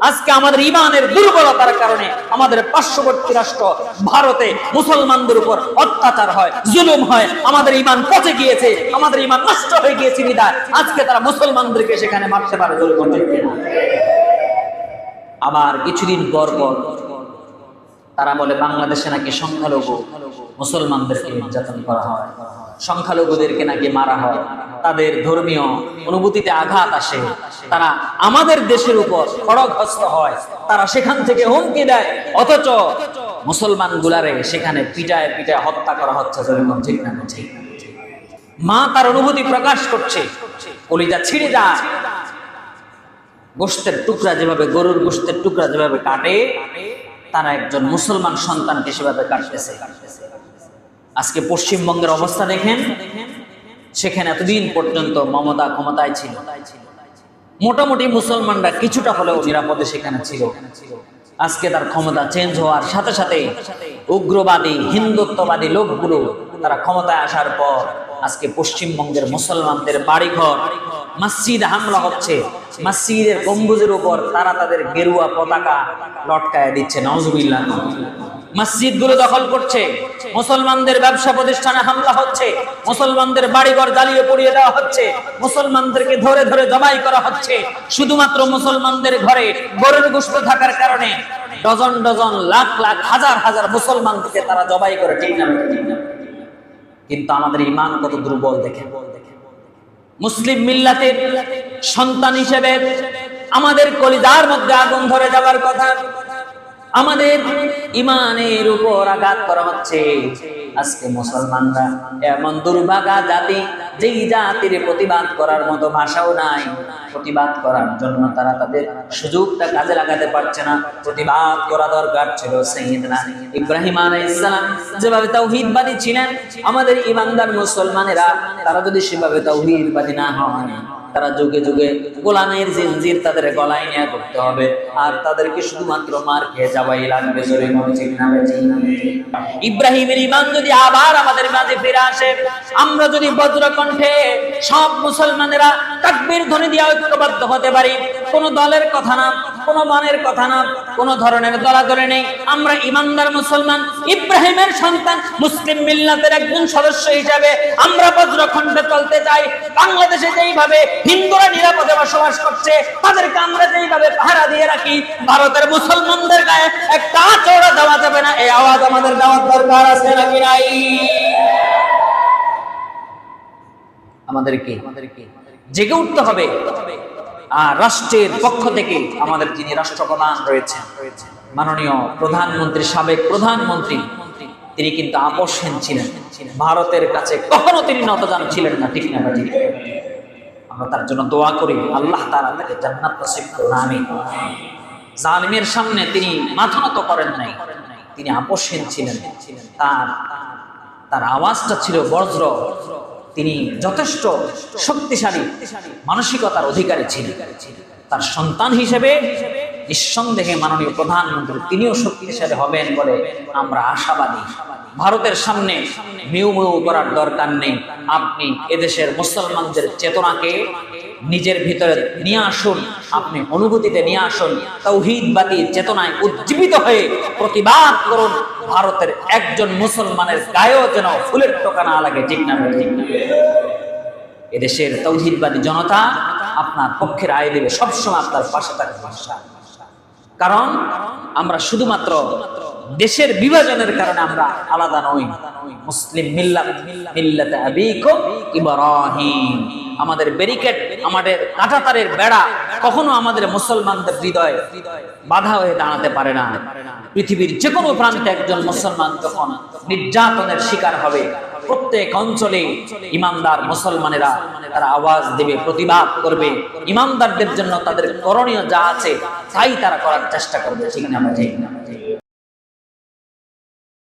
আজকে আমাদের ঈমানের দুর্বলতার কারণে আমাদের পার্শ্ববর্তী রাষ্ট্র ভারতে মুসলমানদের উপর অত্যাচার হয়, জুলুম হয়, আমাদের ঈমান পচে গিয়েছে, আমাদের ঈমান নষ্ট হয়ে গিয়েছে বিধায় আজকে তারা মুসলমানদেরকে সেখানে মারতে পারে। আবার কিছুদিন পর পর তারা বলে বাংলাদেশে নাকি সংখ্যালঘু মুসলমানদেরকে নির্যাতন করা হয়, সংখ্যালঘুদেরকে নাকি মারা হয়, তাদের ধর্মীয় অনুভূতিতে আঘাত আসে, তারা আমাদের দেশের উপর খড়গহস্ত হয়, তারা সেখান থেকে হুমকি দেয়, অথচ মুসলমান গুলারে সেখানে পিটায় পিটায় হত্যা করা হচ্ছে। ঠিক না? ঠিক। মা তার অনুভূতি প্রকাশ করছে, কলিজা ছিঁড়ে যায়। গোশতের টুকরা যেভাবে, গরুর গোশতের টুকরা যেভাবে কাটে, তারা একজন মুসলমান সন্তানকে সেভাবে কাটতেছে। আজকে পশ্চিমবঙ্গের অবস্থা দেখেন, সেখানে এতদিন পর্যন্ত মমতা ক্ষমতায় ছিল, মোটামুটি মুসলমানরা কিছুটা হলেও নিরাপদে সেখানে ছিল। আজকে তার ক্ষমতা চেঞ্জ হওয়ার সাথে সাথে উগ্রবাদী হিন্দুত্ববাদী লোকগুলো তারা ক্ষমতায় আসার পর আজকে পশ্চিমবঙ্গের মুসলমানদের বাড়িঘর, মসজিদ হামলা হচ্ছে, মসজিদের গম্বুজের উপর তারা তাদের গেরুয়া পতাকা লটকায় দিচ্ছে। নাউজুবিল্লাহ। মসজিদগুলো দখল করছে, মুসলমানদের ব্যবসা প্রতিষ্ঠানে হামলা হচ্ছে, মুসলমানদের বাড়িঘর জ্বালিয়ে পুড়িয়ে দেওয়া হচ্ছে, মুসলমানদেরকে ধরে ধরে জবাই করা হচ্ছে। শুধুমাত্র মুসলমানদের ঘরে গরুর গোশত থাকার কারণে ডজন ডজন লাখ লাখ হাজার হাজার মুসলমানকে তারা জবাই করে। ঠিক না? কিন্তু আমাদের ঈমান কত দুর্বল দেখে। মুসলিম মিল্লাতের সন্তান হিসেবে আমাদের কলিজার মধ্যে আগুন ধরে যাবার কথা, আমাদের ঈমানের উপর আঘাত করা হচ্ছে। আজকে মুসলমানরা এমন দুর্ভাগা জাতি, যেই জাতির প্রতিবাদ করার মতো ভাষাও নাই, প্রতিবাদ করার জন্য তারা তাদের সুযোগটা কাজে লাগাতে পারছে না। প্রতিবাদ করা দরকার ছিল সাইয়েদনা ইব্রাহিম আলাইহিস সালাম যেভাবে তাওহীদবাদী ছিলেন। আমাদের ঈমানদার মুসলমানেরা তারা যদি সেভাবে তাওহীদবাদী না হয়, তারা যুগে যুগে গোলামের জিনজির তাদের গলায় নিয়ে করতে হবে, আর তাদেরকে শুধুমাত্র মার খেয়ে যাওয়াই লাগবে। ইব্রাহিমের ঈমান যদি আবার আমাদের মাঝে ফিরে আসে, আমরা যদি বজ্রকণ্ঠে সব মুসলমানেরা তাকবীর ধ্বনি দিয়ে ঐক্যবদ্ধ হতে পারি, কোন দলের কথা না, কোন মানের কথা না, কোন ধরনের দলাদলি নেই, আমরা ঈমানদার মুসলমান, ইব্রাহিমের সন্তান, মুসলিম মিল্লাতের একজন সদস্য হিসেবে আমরা বজ্রকণ্ঠে চলতে চাই। বাংলাদেশে যেইভাবে হিন্দুরা নিরাপদে বসবাস করছে, তাদেরকে আমরা যেইভাবে পাহারা দিয়ে রাখি, ভারতের মুসলমানদের গায়ে একটা আঁচড়ও দেওয়া যাবে না। এই আওয়াজ আমাদের দেওয়ার দরকার আছে নাকি নাই? আমাদেরকে জেগে উঠতে হবে। আর রাষ্ট্রের পক্ষ থেকে আমাদের যিনি রাষ্ট্রপ্রধান রয়েছেন, মাননীয় প্রধানমন্ত্রী, সাবেক প্রধানমন্ত্রী, তিনি কিন্তু আপোষহীন ছিলেন। ভারতের কাছে কখনো তিনি নতজান ছিলেন না। ঠিক না? ঠিক। আমরা তার জন্য দোয়া করি, আল্লাহ তাআলা তাকে জান্নাত নসিব করুন। আমিন। জালিমের সামনে তিনি মাথা নত করেন নাই, তিনি আপোষহীন ছিলেন। তার আওয়াজটা ছিল বজ্র। তিনি যথেষ্ট শক্তিশালী মানসিকতার অধিকারী ছিলেন। তার সন্তান হিসেবে নিঃসন্দেহে মাননীয় প্রধানমন্ত্রী তিনিও শক্তিশালী হবেন বলে আমরা আশাবাদী। ভারতের সামনে মিউ মিউ করার দরকার নেই। আপনি এদেশের মুসলমানদের চেতনাকে নিজের ভিতরে নিয়ে আসুন, আপনি অনুভূতিতে নিয়ে আসুন, তাওহীদবাদী চেতনায় উজ্জীবিত হয়ে প্রতিবাদ করুন। ভারতের একজন মুসলমানের গায়েও যেন ফুলের টোকা না লাগে। ঠিক না? ঠিক না? এদেশের তাওহীদবাদী জনতা আপনার পক্ষে রায় দেবে, সবসময় আপনার পাশে থাকবে। কারণ আমরা শুধুমাত্র দেশের বিভাজনের কারণে আমরা আলাদা নই। মুসলিম মিল্লাত আবিকুম ইব্রাহিম, আমাদের ব্যারিকেড, আমাদের কাঁটাতারের বেড়া কখনো আমাদের মুসলমানদের হৃদয়ে বাধা হয়ে দাঁড়াতে পারে না। পৃথিবীর যে কোনো প্রান্তে একজন মুসলমান যখন নির্যাতনের শিকার হবে, প্রত্যেক অঞ্চলে ইমানদার মুসলমানেরা তারা আওয়াজ দেবে, প্রতিবাদ করবে। ইমানদারদের জন্য তাদের করণীয় যা আছে তাই তারা করার চেষ্টা করবে। ঠিক না? ঠিক না?